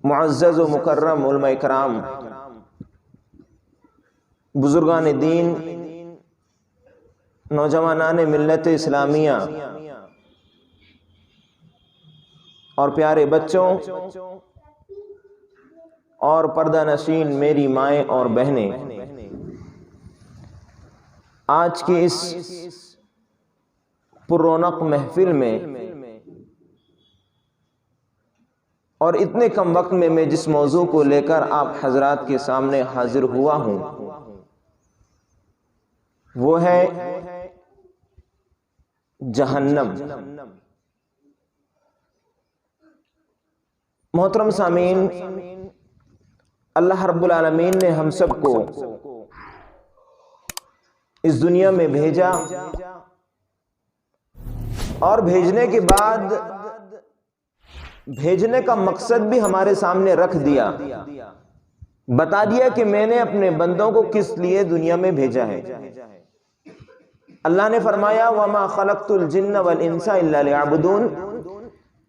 معزز و مکرم علماء کرام، بزرگان دین، نوجوانان ملت اسلامیہ اور پیارے بچوں اور پردہ نشین میری مائیں اور بہنیں، آج کی اس پر رونق محفل میں اور اتنے کم وقت میں جس موضوع کو لے کر آپ حضرات کے سامنے حاضر ہوا ہوں وہ ہے جہنم۔ محترم سامعین، اللہ رب العالمین نے ہم سب کو اس دنیا میں بھیجا اور بھیجنے کے بعد بھیجنے کا مقصد بھی ہمارے سامنے رکھ دیا، بتا دیا کہ میں نے اپنے بندوں کو کس لیے دنیا میں بھیجا ہے۔ اللہ نے فرمایا وَمَا خَلَقْتُ الْجِنَّ وَالْإِنسَ إِلَّا لِيَعْبُدُونَ،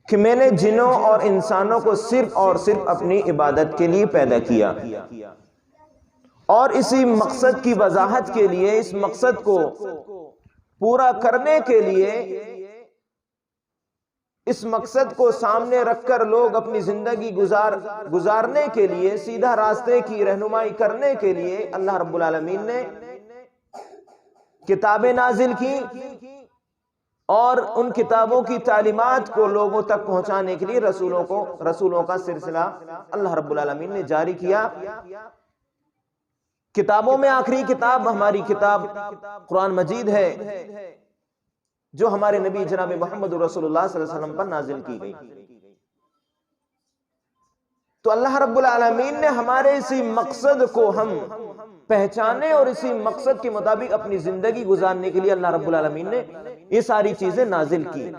کہ میں نے جنوں اور انسانوں کو صرف اور صرف اپنی عبادت کے لیے پیدا کیا، اور اسی مقصد کی وضاحت کے لیے، اس مقصد کو پورا کرنے کے لیے، اس مقصد کو سامنے رکھ کر لوگ اپنی زندگی گزارنے کے لیے، سیدھا راستے کی رہنمائی کرنے کے لیے اللہ رب العالمین نے کتابیں نازل کی، اور ان کتابوں کی تعلیمات کو لوگوں تک پہنچانے کے لیے رسولوں کا سلسلہ اللہ رب العالمین نے جاری کیا۔ کتابوں میں آخری کتاب ہماری کتاب قرآن مجید ہے، جو ہمارے نبی جناب محمد رسول اللہ صلی اللہ علیہ وسلم پر نازل کی گئی۔ تو اللہ رب العالمین نے ہمارے اسی مقصد کو ہم پہچانے اور اسی مقصد کے مطابق اپنی زندگی گزارنے کے لیے اللہ رب العالمین نے یہ ساری چیزیں نازل کی۔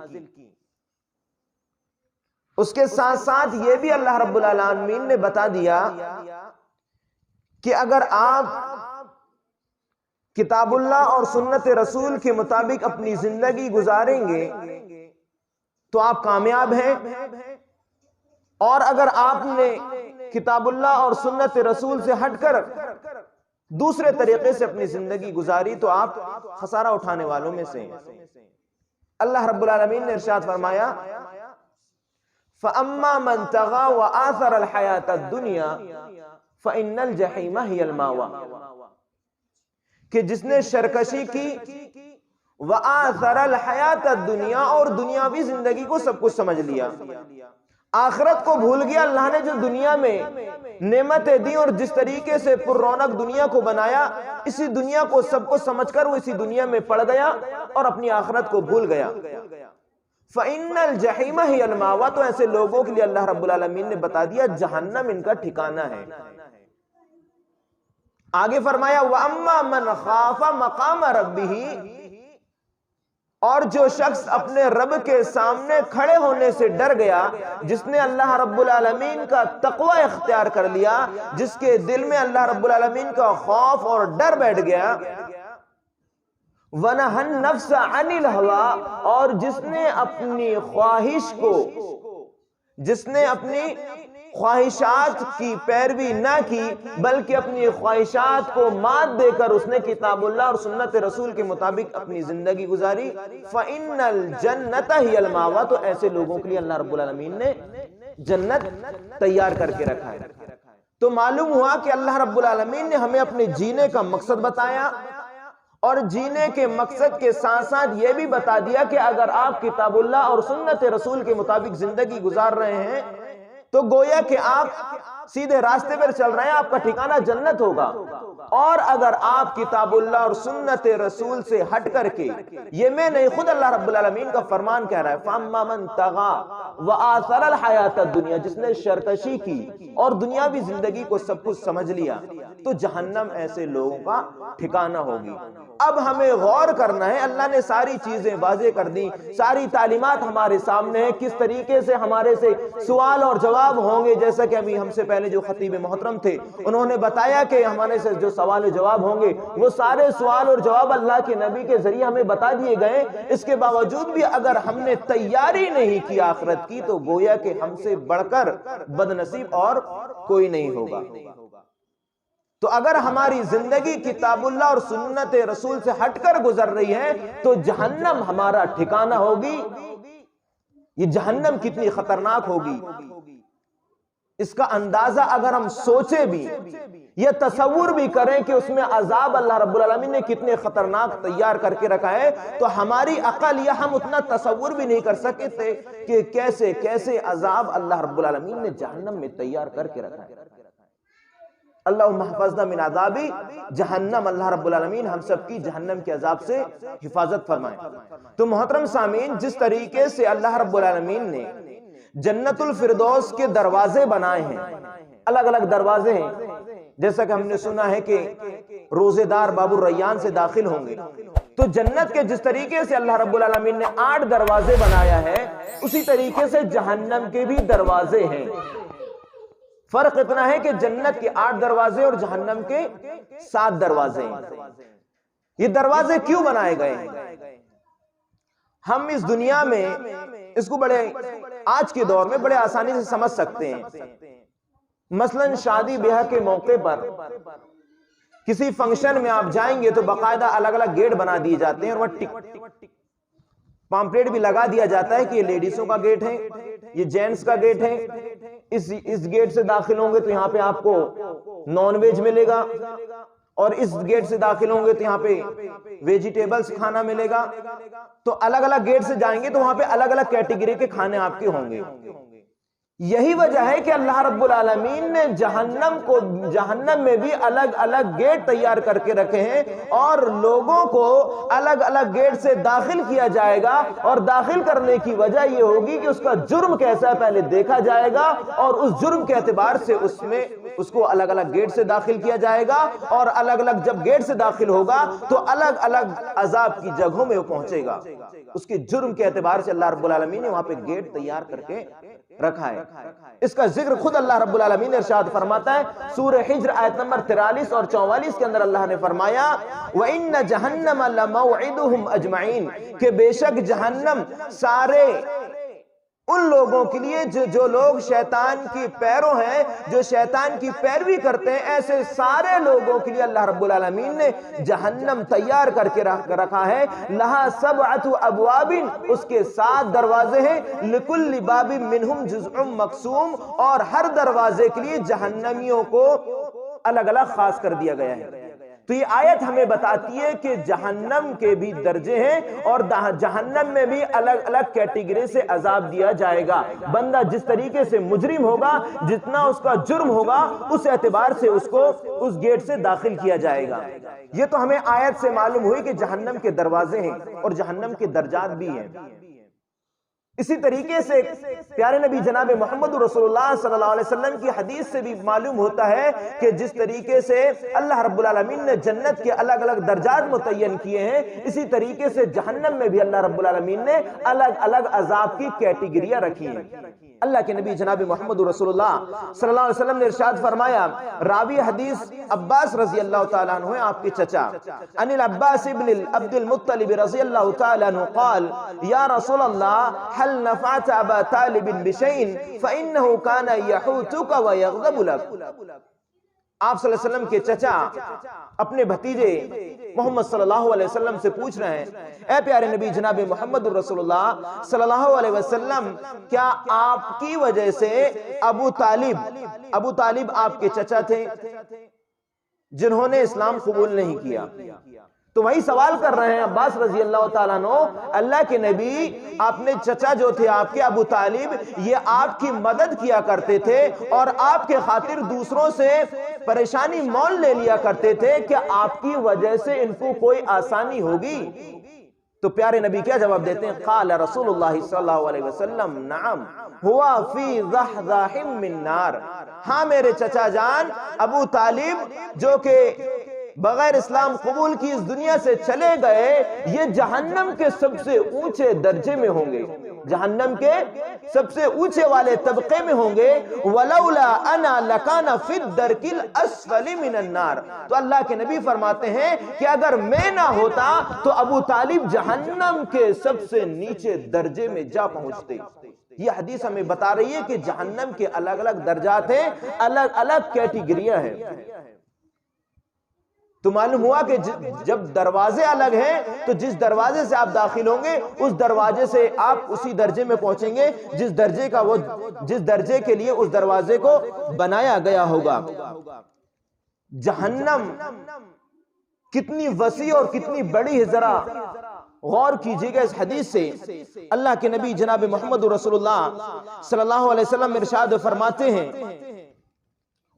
اس کے ساتھ ساتھ یہ بھی اللہ رب العالمین نے بتا دیا کہ اگر آپ کتاب اللہ اور سنت رسول کے مطابق اپنی زندگی گزاریں گے تو آپ کامیاب ہیں، اور اگر آپ نے کتاب اللہ اور سنت رسول سے ہٹ کر دوسرے طریقے سے اپنی زندگی گزاری تو آپ خسارہ اٹھانے والوں میں سے ہیں۔ اللہ رب العالمین نے ارشاد فرمایا فَأَمَّا مَن طَغَىٰ وَآثَرَ الْحَيَاةَ الدُّنْيَا فَإِنَّ الْجَحِيمَ هِيَ الْمَأْوَىٰ، کہ جس نے سرکشی کی وَآثَرَ الْحَيَاةَ الدُّنْيَا، اور دنیاوی زندگی کو سب کچھ سمجھ لیا، آخرت کو بھول گیا۔ اللہ نے جو دنیا میں نعمتیں دی اور جس طریقے سے پر رونق دنیا کو بنایا، اسی دنیا کو سب کو سمجھ کر وہ اسی دنیا میں پڑ گیا اور اپنی آخرت کو بھول گیا۔ فَإِنَّ الْجَحِيمَ هِيَ الْمَأْوَىٰ، تو ایسے لوگوں کے لیے اللہ رب العالمین نے بتا دیا جہنم ان کا ٹھکانہ ہے۔ آگے فرمایا وَأَمَّا مَنْ خَافَ مَقَامَ رَبِّهِ، اور جو شخص اپنے رب کے سامنے کھڑے ہونے سے ڈر گیا، جس نے اللہ رب العالمین کا تقوی اختیار کر لیا، جس کے دل میں اللہ رب العالمین کا خوف اور ڈر بیٹھ گیا، وَنَهَى النَّفْسَ عَنِ الْهَوَىٰ، اور جس نے اپنی خواہش کو، جس نے اپنی خواہشات کی پیروی نہ کی بلکہ اپنی خواہشات کو مات دے کر اس نے کتاب اللہ اور سنت رسول کے مطابق اپنی زندگی گزاری، فَإِنَّ الْجَنَّةَ هِيَ الْمَأْوَىٰ، تو ایسے لوگوں کے لیے اللہ رب العالمین نے جنت تیار کر کے رکھا ہے۔ تو معلوم ہوا کہ اللہ رب العالمین نے ہمیں اپنے جینے کا مقصد بتایا، اور جینے کے مقصد کے ساتھ ساتھ یہ بھی بتا دیا کہ اگر آپ کتاب اللہ اور سنت رسول کے مطابق زندگی گزار رہے ہیں تو گویا کہ آپ سیدھے راستے پر چل رہے ہیں، آپ کا ٹھکانہ جنت ہوگا۔ اور اگر آپ کتاب اللہ اور سنت رسول سے ہٹ کر کے، یہ میں نہیں، خود اللہ رب العالمین کا فرمان کہہ رہا ہے فَأَمَّا مَن طَغَىٰ وَآثَرَ الْحَيَاةَ الدُّنْيَا، جس نے سرکشی کی اور دنیاوی زندگی کو سب کچھ سمجھ لیا، تو جہنم ایسے لوگوں کا ٹھکانہ ہوگی۔ اب ہمیں غور کرنا ہے، اللہ نے ساری چیزیں واضح کر دی، ساری تعلیمات ہمارے سامنے ہیں، کس طریقے سے ہمارے سے سوال اور جواب ہوں گے۔ جیسا کہ ابھی ہم سے پہلے جو خطیب محترم تھے انہوں نے بتایا کہ ہمارے سے جو سوال و جواب ہوں گے وہ سارے سوال اور جواب اللہ کے نبی کے ذریعے ہمیں بتا دیے گئے۔ اس کے باوجود بھی اگر ہم نے تیاری نہیں کی آخرت کی تو گویا کہ ہم سے بڑھ کر بد نصیب اور کوئی نہیں ہوگا۔ تو اگر ہماری زندگی کتاب اللہ اور سنت رسول سے ہٹ کر گزر رہی ہے تو جہنم ہمارا ٹھکانہ ہوگی۔ یہ جہنم کتنی خطرناک ہوگی، اس کا اندازہ اگر ہم سوچے بھی، یہ تصور بھی کریں کہ اس میں عذاب اللہ رب العالمین نے کتنے خطرناک تیار کر کے رکھا ہے، تو ہماری عقل یا ہم اتنا تصور بھی نہیں کر سکتے کہ کیسے کیسے عذاب اللہ رب العالمین نے جہنم میں تیار کر کے رکھا ہے۔ اللہم احفظنا من عذاب جہنم، اللہ رب العالمین ہم سب کی جہنم کے عذاب سے حفاظت فرمائے۔ تو محترم سامعین، جس طریقے سے اللہ رب العالمین نے جنت الفردوس کے دروازے بنائے ہیں، الگ الگ دروازے ہیں، جیسا کہ ہم نے سنا ہے کہ روزے دار باب الریان سے داخل ہوں گے، تو جنت کے جس طریقے سے اللہ رب العالمین نے 8 دروازے بنایا ہے، اسی طریقے سے جہنم کے بھی دروازے ہیں۔ فرق اتنا ہے کہ جنت کے 8 دروازے اور جہنم کے 7 دروازے ہیں۔ یہ دروازے کیوں بنائے گئے ہیں؟ ہم اس دنیا میں اس کو بڑے آج کے دور میں بڑے آسانی سے سمجھ سکتے ہیں۔ مثلا شادی بیاہ کے موقع پر کسی فنکشن میں آپ جائیں گے تو باقاعدہ الگ الگ گیٹ بنا دیے جاتے ہیں، اور وہ پامپلیٹ بھی لگا دیا جاتا ہے کہ یہ لیڈیزوں کا گیٹ ہے، یہ جینٹس کا گیٹ ہے، اس گیٹ سے داخل ہوں گے تو یہاں پہ آپ کو نان ویج ملے گا، اور اس گیٹ سے داخل ہوں گے تو یہاں پہ ویجیٹیبلز کھانا ملے گا۔ تو الگ الگ گیٹ سے جائیں گے تو وہاں پہ الگ الگ کیٹیگری کے کھانے آپ کے ہوں گے۔ یہی وجہ ہے کہ اللہ رب العالمین نے جہنم میں بھی الگ الگ گیٹ تیار کر کے رکھے ہیں، اور لوگوں کو الگ الگ گیٹ سے داخل کیا جائے گا، اور داخل کرنے کی وجہ یہ ہوگی کہ اس کا جرم کیسا ہے پہلے دیکھا جائے گا، اور اس جرم کے اعتبار سے اس کو الگ الگ گیٹ سے داخل کیا جائے گا، اور الگ الگ جب گیٹ سے داخل ہوگا تو الگ الگ عذاب کی جگہوں میں وہ پہنچے گا۔ اس کے جرم کے اعتبار سے اللہ رب العالمین نے وہاں پہ گیٹ تیار کر کے رکھا ہے۔ اس کا ذکر خود اللہ رب العالمین نے ارشاد فرماتا ہے سورہ حجر آیت نمبر 43 اور 44 کے اندر، اللہ نے فرمایا وَإِنَّ جَهَنَّمَ لَمَوْعِدُهُمْ أَجْمَعِينَ، کہ بے شک جہنم سارے ان لوگوں کے لیے جو لوگ شیطان کی پیرو ہیں، جو شیطان کی پیروی کرتے ہیں، ایسے سارے لوگوں کے لیے اللہ رب العالمین نے جہنم تیار کر کے رکھا ہے۔ لہا 7 ابواب، اس کے 7 دروازے ہیں، لکل باب منہم جزء مقسوم، اور ہر دروازے کے لیے جہنمیوں کو الگ الگ خاص کر دیا گیا ہے۔ تو یہ آیت ہمیں بتاتی ہے کہ جہنم کے بھی درجے ہیں، اور جہنم میں بھی الگ الگ کیٹیگری سے عذاب دیا جائے گا۔ بندہ جس طریقے سے مجرم ہوگا، جتنا اس کا جرم ہوگا، اس اعتبار سے اس کو اس گیٹ سے داخل کیا جائے گا۔ یہ تو ہمیں آیت سے معلوم ہوئی کہ جہنم کے دروازے ہیں اور جہنم کے درجات بھی ہیں۔ اسی طریقے سے پیارے نبی جناب محمد رسول اللہ صلی اللہ علیہ وسلم کی حدیث سے بھی معلوم ہوتا ہے کہ جس طریقے سے اللہ رب العالمین نے جنت کے الگ الگ درجات متعین کیے ہیں، اسی طریقے سے جہنم میں بھی اللہ رب العالمین نے الگ الگ عذاب کی کیٹیگریاں رکھی ہیں۔ اللہ کے نبی جناب محمد رسول اللہ صلی اللہ علیہ وسلم نے ارشاد فرمایا، راوی حدیث عباس رضی اللہ تعالیٰ عنہ ہیں، آپ کے چچا، ان العباس ابن عبد المطلب رضی اللہ تعالیٰ عنہ قال یا رسول اللہ هل نفعت ابا طالب بشيء فانه كان يحوتك ويغضب لك۔ آپ صلی اللہ علیہ وسلم کے چچا اپنے بھتیجے محمد صلی اللہ علیہ وسلم سے پوچھ رہے ہیں، اے پیارے نبی جناب محمد رسول اللہ صلی اللہ علیہ وسلم، کیا آپ کی وجہ سے ابو طالب آپ کے چچا تھے جنہوں نے اسلام قبول نہیں کیا؟ تو وہی سوال کر رہے ہیں عباس رضی اللہ تعالیٰ عنہ، اللہ کے نبی اپنے چچا جو تھے آپ کے ابو طالب، یہ آپ کی مدد کیا کرتے تھے اور آپ کے خاطر دوسروں سے پریشانی مول لے لیا کرتے تھے، کہ آپ کی وجہ سے ان کو کوئی آسانی ہوگی؟ تو پیارے نبی کیا جواب دیتے ہیں؟ قال رسول اللہ صلی اللہ علیہ وسلم نعم ہوا فی ضحضاح من نار، ہاں میرے چچا جان ابو طالب جو کہ بغیر اسلام قبول کی اس دنیا سے چلے گئے، یہ جہنم کے سب سے اونچے درجے میں ہوں گے، جہنم کے سب سے اونچے والے طبقے میں ہوں گے۔ وَلَوْلَا أَنَا لَكَانَ فِي الدَّرْكِ الْأَسْفَلِ مِنَ النَّارِ، تو اللہ کے نبی فرماتے ہیں کہ اگر میں نہ ہوتا تو ابو طالب جہنم کے سب سے نیچے درجے میں جا پہنچتے۔ یہ حدیث ہمیں بتا رہی ہے کہ جہنم کے الگ الگ درجات ہیں، الگ الگ کیٹیگریاں ہیں۔ تو معلوم ہوا کہ جب دروازے الگ ہیں تو جس دروازے سے آپ داخل ہوں گے اس دروازے سے آپ اسی درجے میں پہنچیں گے جس درجے کے لیے اس دروازے کو بنایا گیا ہوگا۔ جہنم کتنی وسیع اور کتنی بڑی ہے، ذرا غور کیجئے گا اس حدیث سے۔ اللہ کے نبی جناب محمد رسول اللہ صلی اللہ علیہ وسلم ارشاد فرماتے ہیں،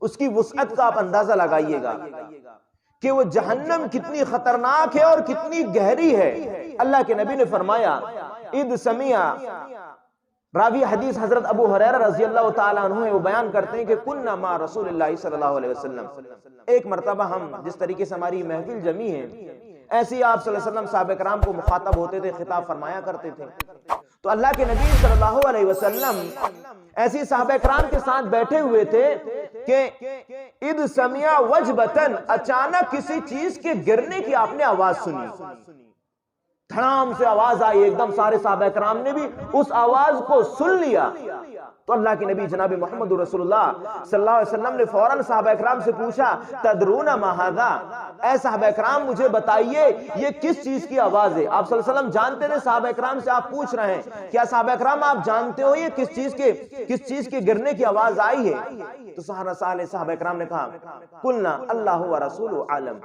اس کی وسعت کا آپ اندازہ لگائیے گا کہ وہ جہنم کتنی خطرناک ہے اور کتنی گہری ہے۔ اللہ کے نبی نے فرمایا اذ سمع، راوی حدیث حضرت ابو ہریرہ رضی اللہ تعالیٰ عنہ ہے، وہ بیان کرتے ہیں کہ کننا مع رسول اللہ صلی اللہ علیہ وسلم، ایک مرتبہ ہم جس طریقے سے ہماری محفل جمی ہے ایسے ہی آپ صلی اللہ علیہ وسلم صحابہ کرام کو مخاطب ہوتے تھے، خطاب فرمایا کرتے تھے۔ تو اللہ کے نبی صلی اللہ علیہ وسلم ایسی صحابہ کرام کے ساتھ بیٹھے ہوئے تھے کہ اذ سمع وجبتن، اچانک کسی چیز کے گرنے کی آپ نے آواز سنی، دھڑام سے آواز آئی، ایک دم سارے صحابہ کرام نے بھی اس آواز کو سن لیا۔ تو اللہ کے نبی جناب محمد رسول اللہ صلی اللہ علیہ وسلم نے فوراً صحابہ کرام سے پوچھا تدرون ما ھذا، اے صحابہ کرام مجھے بتائیے یہ کس چیز کی آواز ہے؟ آپ صلی اللہ علیہ وسلم جانتے تھے صحابہ کرام سے آپ پوچھ رہے ہیں، کیا صحابہ کرام آپ جانتے ہو یہ کس چیز کے گرنے کی آواز آئی ہے؟ تو صحابہ کرام نے کہا قلنا اللہ ورسولہ اعلم،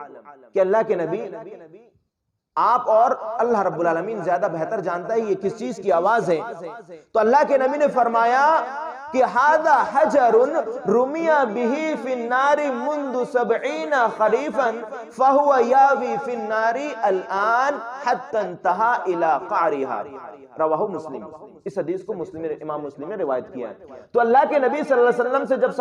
کہ اللہ کے نبی آپ اور اللہ رب العالمین زیادہ بہتر جانتا ہے یہ کس چیز کی آواز ہے۔ تو اللہ کے نبی نے فرمایا کہ ھذا حجر رمی بہ فی النار منذ 70 خریفا فہو یاوی فی النار الآن حتی انتہا الی قعرها، رواہ مسلم۔ اس حدیث کو امام مسلم نے روایت کیا ہے۔ تو اللہ کے نبی صلی اللہ علیہ وسلم سے جب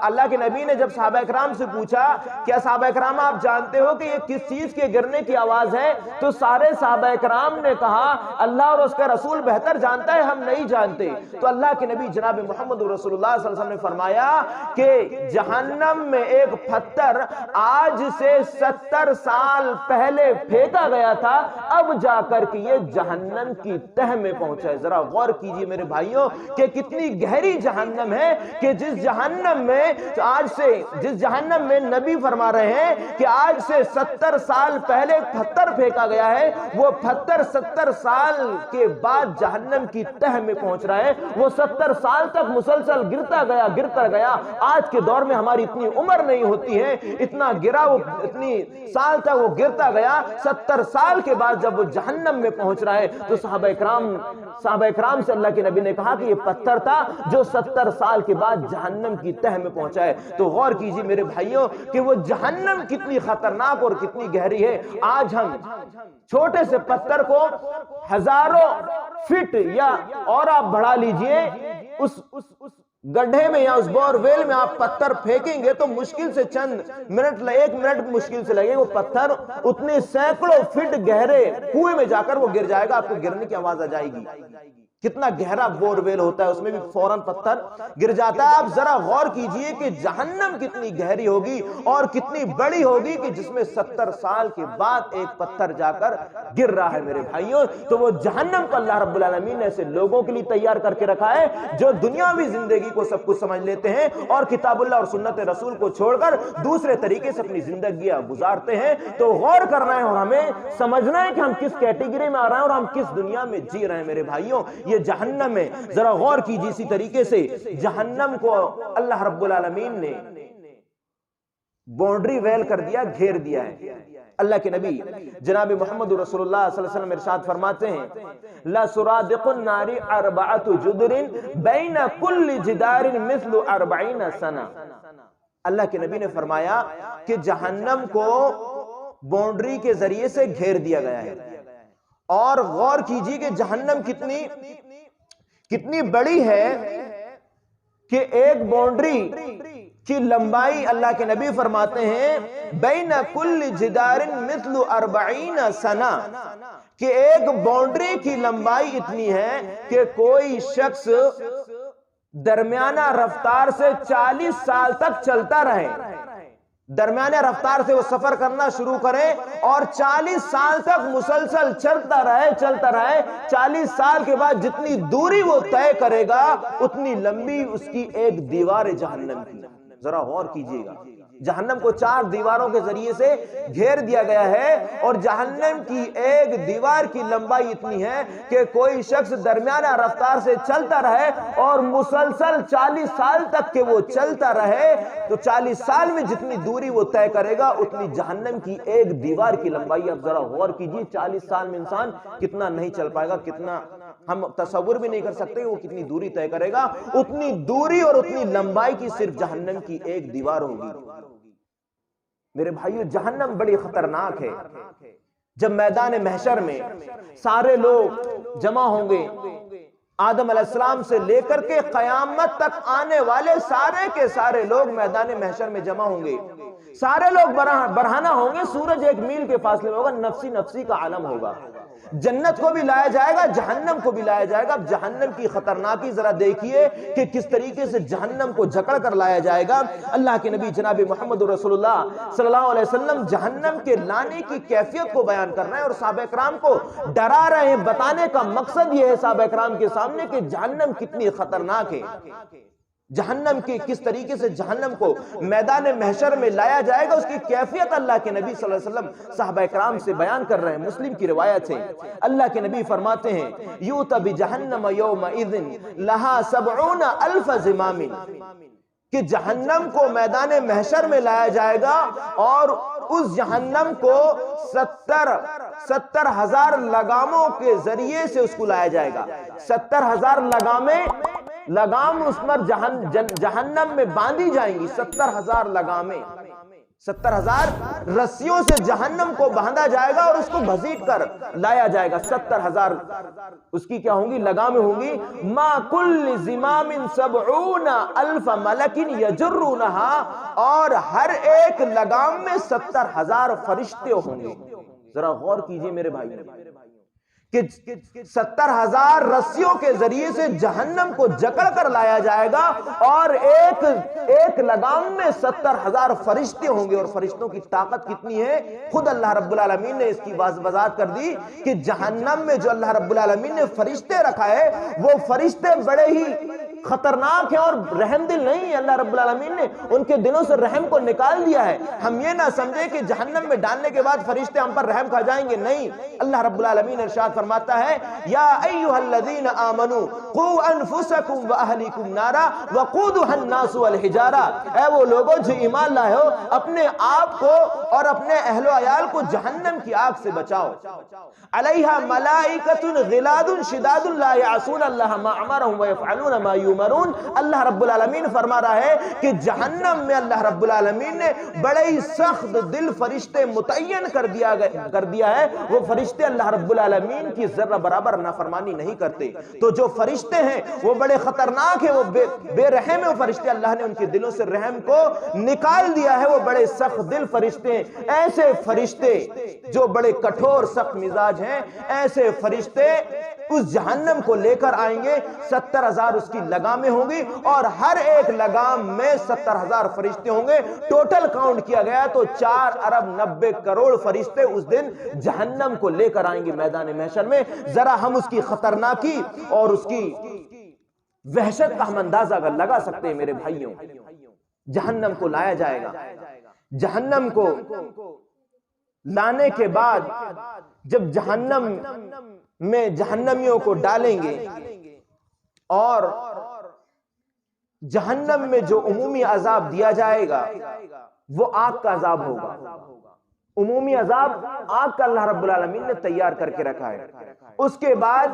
اللہ کے نبی نے جب صحابہ کرام سے پوچھا کیا صحابہ کرام آپ جانتے ہو کہ یہ کس چیز کے گرنے کی آواز ہے، تو سارے صحابہ کرام نے کہا اللہ اور اس کا رسول بہتر جانتا ہے، ہم نہیں جانتے۔ تو اللہ کے نبی جناب محمد رسول اللہ صلی اللہ علیہ وسلم نے فرمایا کہ جہنم میں ایک پتھر آج سے 70 سال پہلے پھینکا گیا تھا، اب جا کر کے یہ جہنم کی تہ میں پہنچا ہے۔ ذرا غور کیجئے میرے بھائیوں کہ کتنی گہری جہنم ہے، کہ جس جہنم میں نبی فرما رہے ہیں کہ آج سے 70 سال پہلے ایک پتھر پھینکا گیا ہے، وہ پتھر 70 سال کے بعد جہنم کی تہ میں پہنچ رہا ہے، وہ 70 سال تک مسلسل گرتا گیا۔ آج کے دور میں ہماری اتنی عمر نہیں ہوتی ہے، اتنی سال تک وہ گرتا گیا، 70 سال کے بعد جب وہ جہنم میں پہنچ رہا ہے تو صحابہ کرام سے اللہ کے نبی نے کہا کہ یہ پتھر تھا جو 70 سال کے بعد جہنم کی تہ میں پہنچا ہے۔ تو غور کیجئے میرے بھائیوں کہ وہ جہنم کتنی خطرناک اور کتنی گہری ہے۔ آج ہم چھوٹے سے پتھر کو ہزاروں فٹ یا اور آپ بڑھا لیجئے اس گڈھے میں یا اس بور ویل میں آپ پتھر پھینکیں گے تو مشکل سے ایک منٹ مشکل سے لگے، وہ پتھر اتنے سینکڑوں فٹ گہرے کنویں میں جا کر وہ گر جائے گا، آپ کو گرنے کی آواز آ جائے گی۔ کتنا گہرا بور ویل ہوتا ہے، اس میں بھی فوراً پتھر گر جاتا ہے۔ آپ ذرا غور کیجئے کہ جہنم کتنی گہری ہوگی اور کتنی بڑی ہوگی کہ جس میں 70 سال کے بعد ایک پتھر جا کر گر رہا ہے میرے بھائیوں۔ تو وہ جہنم کو اللہ رب العالمین نے ایسے لوگوں کے لیے تیار کر کے رکھا ہے جو دنیاوی زندگی کو سب کچھ سمجھ لیتے ہیں اور کتاب اللہ اور سنت رسول کو چھوڑ کر دوسرے طریقے سے اپنی زندگیاں گزارتے ہیں۔ تو غور کرنا ہے اور ہمیں سمجھنا ہے کہ ہم کس کیٹیگری میں آ رہے ہیں اور ہم کس دنیا میں جی رہے ہیں میرے بھائیوں۔ یہ جہنم ہے، ذرا غور کیجیے۔ اسی طریقے سے جہنم کو اللہ رب العالمین نے باؤنڈری ویل کر دیا، گھیر دیا ہے۔ اللہ کے نبی جناب محمد رسول اللہ صلی اللہ علیہ وسلم ارشاد فرماتے ہیں لا سرادق النار 4 جدر بین کل جدار مثل 40 سنہ۔ اللہ کے نبی نے فرمایا کہ جہنم کو باؤنڈری کے ذریعے سے گھیر دیا گیا ہے، اور غور کیجیے کہ جہنم کتنی بڑی ہے کہ ایک باؤنڈری کی لمبائی اللہ کے نبی فرماتے ہیں بین کل جدار مثل 40 سنہ، کہ ایک باؤنڈری کی لمبائی اتنی ہے کہ کوئی شخص درمیانہ رفتار سے 40 سال تک چلتا رہے، درمیانہ رفتار سے وہ سفر کرنا شروع کرے اور 40 سال تک مسلسل چلتا رہے 40 سال کے بعد جتنی دوری وہ طے کرے گا اتنی لمبی اس کی ایک دیوار جہنم کی۔ ذرا غور کیجئے گا، جہنم کو 4 دیواروں کے ذریعے سے گھیر دیا گیا ہے اور جہنم کی ایک دیوار کی لمبائی اتنی ہے کہ کوئی شخص درمیانہ رفتار سے چلتا رہے اور مسلسل 40 سال تک کہ وہ چلتا رہے تو 40 سال میں جتنی دوری وہ طے کرے گا اتنی جہنم کی ایک دیوار کی لمبائی۔ اب ذرا غور کیجئے 40 سال میں انسان کتنا نہیں چل پائے گا، کتنا ہم تصور بھی نہیں کر سکتے وہ کتنی دوری طے کرے گا، اتنی دوری اور اتنی لمبائی کی صرف جہنم کی ایک دیوار ہوگی۔ میرے بھائیو جہنم بڑی خطرناک ہے۔ جب میدان محشر میں سارے لوگ جمع ہوں گے، آدم علیہ السلام سے لے کر کے قیامت تک آنے والے سارے کے سارے لوگ میدان محشر میں جمع ہوں گے، سارے لوگ برہنہ ہوں گے، سورج 1 میل کے فاصلے میں ہوگا، نفسی نفسی کا عالم ہوگا، جنت کو بھی لایا جائے گا، جہنم کو بھی لایا جائے گا۔ اب جہنم کی خطرناکی ذرا دیکھیے کہ کس طریقے سے جہنم کو جکڑ کر لایا جائے گا۔ اللہ کے نبی جناب محمد رسول اللہ صلی اللہ علیہ وسلم جہنم کے لانے کی کیفیت کو بیان کر رہے ہیں اور صحابہ کرام کو ڈرا رہے ہیں۔ بتانے کا مقصد یہ ہے صحابہ کرام کے سامنے کہ جہنم کتنی خطرناک ہے، جہنم کی کس طریقے سے جہنم کو میدان محشر میں لایا جائے گا، اس کی کیفیت اللہ کے نبی صلی اللہ علیہ وسلم صحابہ کرام سے بیان کر رہے ہیں۔ مسلم کی روایت ہے، اللہ کے نبی فرماتے ہیں یوت بجہنم یومئذ لہا 70,000 زمام، کہ جہنم کو میدان محشر میں لایا جائے گا اور اس جہنم کو 70,000 لگاموں کے ذریعے سے اس کو لایا جائے گا۔ 70,000 لگام اس پر جہنم میں باندھی جائیں گی، 70,000 لگامیں، 70,000 رسیوں سے جہنم کو باندھا جائے گا اور اس کو گھسیٹ کر لایا جائے گا۔ 70,000 اس کی کیا ہوں گی؟ لگامیں ہوں گی۔ ما کل زمام 70,000 ملک یجرونہا، اور ہر ایک لگام میں 70,000 فرشتے ہوں گے۔ ذرا غور کیجئے میرے بھائی کہ 70,000 رسیوں کے ذریعے سے جہنم کو جکڑ کر لایا جائے گا اور ایک لگام میں 70,000 فرشتے ہوں گے۔ اور فرشتوں کی طاقت کتنی ہے خود اللہ رب العالمین نے اس کی وضاحت کر دی کہ جہنم میں جو اللہ رب العالمین نے فرشتے رکھا ہے وہ فرشتے بڑے ہی خطرناک ہیں اور رحم دل نہیں ہے۔ اللہ رب العالمین نے ان کے دلوں سے رحم کو نکال دیا ہے۔ ہم یہ نہ سمجھے کہ جہنم میں ڈالنے کے بعد فرشتے ہم پر رحم کھا جائیں گے، نہیں۔ اللہ رب العالمین ارشاد فرماتا ہے یا ایھا الذین آمنوا قوا انفسکم واہلیکم نارا وقودھا الناس والحجارہ، اے وہ لوگوں جو ایمان لائے ہو اپنے آپ کو اور اپنے اہل و عیال کو جہنم کی آگ سے بچاؤ۔ علیہا ملائکۃ غلاظ شداد لا یعصون اللہ ما امرهم ویفعلون ما یؤمرون۔ اللہ رب العالمین فرما رہا ہے کہ جہنم میں اللہ رب العالمین نے بڑے ہی سخت دل فرشتے متعین کر دیا ہے۔ وہ فرشتے اللہ رب العالمین کی ذرہ برابر نافرمانی نہیں کرتے۔ تو جو فرشتے ہیں وہ بڑے خطرناک ہیں، وہ بے رحم ہیں۔ وہ فرشتے اللہ نے ان کے دلوں سے رحم کو نکال دیا ہے، وہ بڑے سخت دل فرشتے ہیں۔ ایسے فرشتے جو بڑے کٹھور سخت مزاج ہیں، ایسے فرشتے اس جہنم کو لے کر آئیں گے۔ 70,000 اس کی لگامیں ہوں گی اور ہر ایک لگام میں 70,000 فرشتے ہوں گے۔ ٹوٹل کاؤنٹ کیا گیا تو 4 ارب 90 کروڑ فرشتے اس دن جہنم کو لے کر آئیں گے میدان محشر میں۔ ذرا ہم اس کی خطرناکی اور اس کی وحشت کا ہم اندازہ لگا سکتے ہیں میرے بھائیوں۔ جہنم کو لایا جائے گا، جہنم کو لانے کے بعد جب جہنم میں جہنمیوں کو ڈالیں گے اور جہنم میں جو عمومی عذاب دیا جائے گا وہ آگ کا عذاب ہوگا۔ عمومی عذاب آگ کا اللہ رب العالمین نے تیار کر کے رکھا ہے۔ اس کے بعد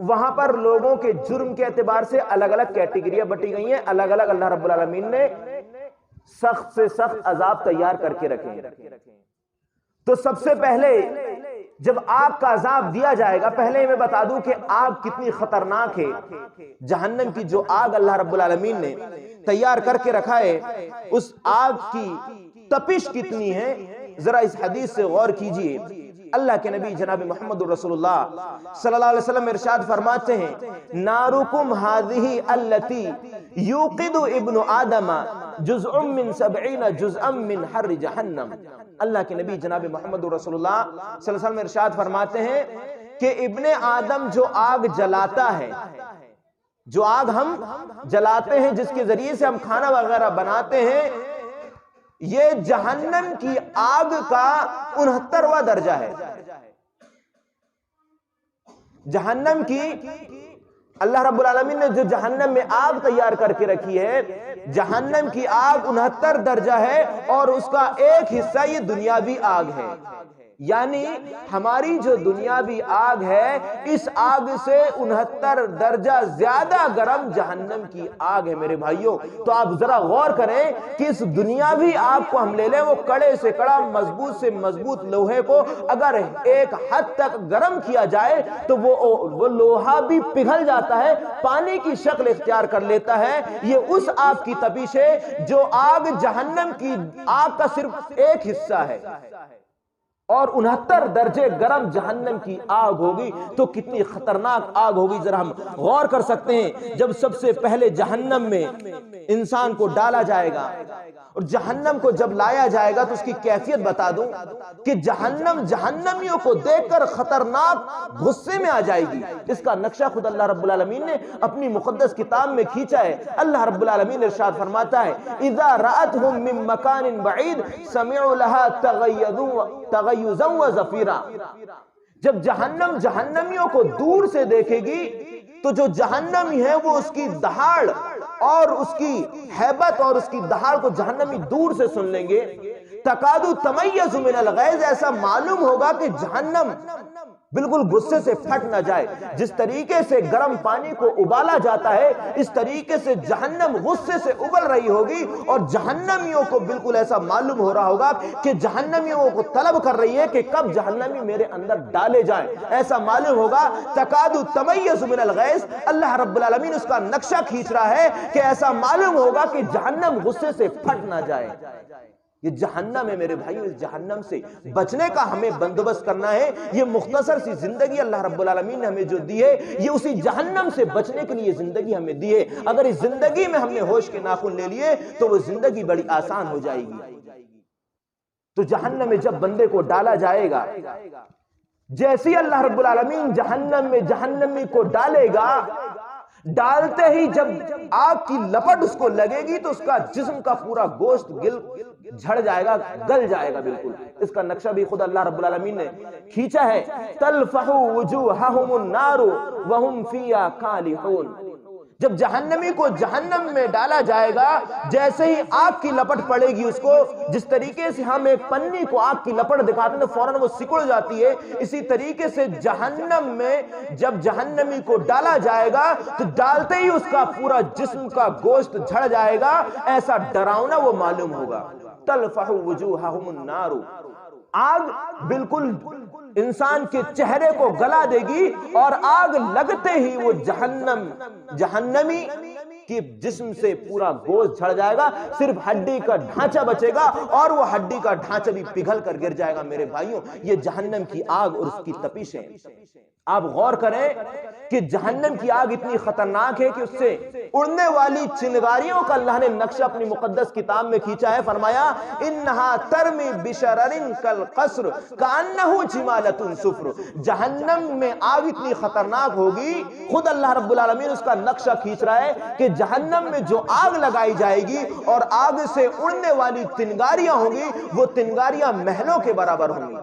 وہاں پر لوگوں کے جرم کے اعتبار سے الگ الگ کیٹیگریاں بٹی گئی ہیں، الگ الگ اللہ رب العالمین نے سخت سے سخت عذاب تیار کر کے رکھے ہیں۔ تو سب سے پہلے جب آگ کا عذاب دیا جائے گا، پہلے میں بتا دوں کہ آگ کتنی خطرناک ہے۔ جہنم کی جو آگ اللہ رب العالمین نے تیار کر کے رکھا ہے، اس آگ کی تپش کتنی ہے، ذرا اس حدیث سے غور کیجئے۔ اللہ کے نبی جناب محمد رسول اللہ صلی اللہ علیہ وسلم ارشاد فرماتے ہیں، نارکم ہذہ التی یوقد ابن آدم جزء من 70 جزءا من حر جہنم۔ اللہ کے نبی جناب محمد رسول اللہ صلی اللہ علیہ وسلم ارشاد فرماتے ہیں کہ ابن آدم جو آگ جلاتا ہے، جو آگ ہم جلاتے ہیں، جس کے ذریعے سے ہم کھانا وغیرہ بناتے ہیں، یہ جہنم کی آگ کا 69واں درجہ ہے۔ جہنم کی اللہ رب العالمین نے جو جہنم میں آگ تیار کر کے رکھی ہے، جہنم کی آگ 69 درجہ ہے، اور اس کا ایک حصہ یہ دنیاوی آگ ہے۔ یعنی ہماری جو دنیاوی آگ ہے، اس آگ سے 69 درجہ زیادہ گرم جہنم کی آگ ہے میرے بھائیوں۔ تو آپ ذرا غور کریں کہ اس دنیاوی آگ کو ہم لے لیں، وہ کڑے سے کڑا، مضبوط سے مضبوط لوہے کو اگر ایک حد تک گرم کیا جائے تو وہ لوہا بھی پگھل جاتا ہے، پانی کی شکل اختیار کر لیتا ہے۔ یہ اس آگ کی تپش ہے جو آگ جہنم کی آگ کا صرف ایک حصہ ہے، اور 69 درجے گرم جہنم کی آگ ہوگی تو کتنی خطرناک آگ ہوگی، ذرا ہم غور کر سکتے ہیں۔ جب سب سے پہلے جہنم میں انسان کو ڈالا جائے گا، اور جہنم کو جب لایا جائے گا تو اس کی کیفیت بتا دوں کہ جہنم جہنمیوں کو دیکھ کر خطرناک غصے میں آ جائے گی۔ اس کا نقشہ خود اللہ رب العالمین نے اپنی مقدس کتاب میں کھینچا ہے۔ اللہ رب العالمین ارشاد فرماتا ہے، اذا رأتهم من مکان بعید سمعوا لها تغیظا وزفیرا۔ جب جہنم جہنمیوں کو دور سے دیکھے گی تو جو جہنمی ہے وہ اس کی دہاڑ اور اس کی ہیبت اور اس کی دہاڑ کو جہنمی دور سے سن لیں گے۔ تکاد تمیز من الغیظ، ایسا معلوم ہوگا کہ جہنم بالکل غصے سے پھٹ نہ جائے۔ جس طریقے سے گرم پانی کو ابالا جاتا ہے، اس طریقے سے جہنم غصے سے ابل رہی ہوگی، اور جہنمیوں کو بالکل ایسا معلوم ہو رہا ہوگا کہ جہنمیوں کو طلب کر رہی ہے کہ کب جہنمی میرے اندر ڈالے جائیں، ایسا معلوم ہوگا۔ تکاد تمیز من الغیظ، اللہ رب العالمین اس کا نقشہ کھینچ رہا ہے کہ ایسا معلوم ہوگا کہ جہنم غصے سے پھٹ نہ جائے۔ یہ جہنم ہے میرے بھائیو، اس جہنم سے بچنے کا ہمیں بندوبست کرنا ہے۔ یہ مختصر سی زندگی اللہ رب العالمین نے ہمیں جو دی ہے، یہ اسی جہنم سے بچنے کے لیے زندگی ہمیں دی ہے۔ اگر اس زندگی میں ہم نے ہوش کے ناخن لے لیے تو وہ زندگی بڑی آسان ہو جائے گی۔ تو جہنم میں جب بندے کو ڈالا جائے گا، جیسی اللہ رب العالمین جہنم میں جہنمی کو ڈالے گا، ڈالتے ہی جب آگ کی لپٹ اس کو لگے گی تو اس کا جسم کا پورا گوشت جھڑ جائے گا، گل جائے گا بالکل۔ اس کا نقشہ بھی خود اللہ رب العالمین نے کھینچا ہے، تلفح وجوہہم النار وہم فیہا کالحون۔ جب جہنمی کو جہنم میں ڈالا جائے گا، جیسے ہی آگ کی لپٹ پڑے گی اس کو، جس طریقے سے ہم ایک پنی کو آگ کی لپٹ دکھاتے ہیں تو فوراً وہ سکڑ جاتی ہے، اسی طریقے سے جہنم میں جب جہنمی کو ڈالا جائے گا تو ڈالتے ہی اس کا پورا جسم کا گوشت جھڑ جائے گا، ایسا ڈراؤنا وہ معلوم ہوگا۔ تلفح وجوہہم النار، آگ بالکل انسان کے چہرے کو گلا دے گی، اور آگ لگتے ہی وہ جہنمی کی جسم سے پورا گوشت جھڑ جائے گا، صرف ہڈی کا ڈھانچہ بچے گا، اور وہ ہڈی کا ڈھانچہ بھی پگھل کر گر جائے گا۔ میرے بھائیوں، یہ جہنم کی آگ اور اس کی تپش ہے۔ آپ غور کریں کہ جہنم کی آگ اتنی خطرناک ہے کہ اس سے اڑنے والی چنگاریوں کا اللہ نے نقشہ اپنی مقدس کتاب میں کھینچا ہے۔ فرمایا انہا ترمی بشرر کالقصر کانہ جمالۃ صفر۔ جہنم میں آگ اتنی خطرناک ہوگی، خود اللہ رب العالمین اس کا نقشہ کھینچ رہا ہے کہ جہنم میں جو آگ لگائی جائے گی اور آگ سے اڑنے والی تنگاریاں ہوں گی، وہ تنگاریاں محلوں کے برابر ہوں گی۔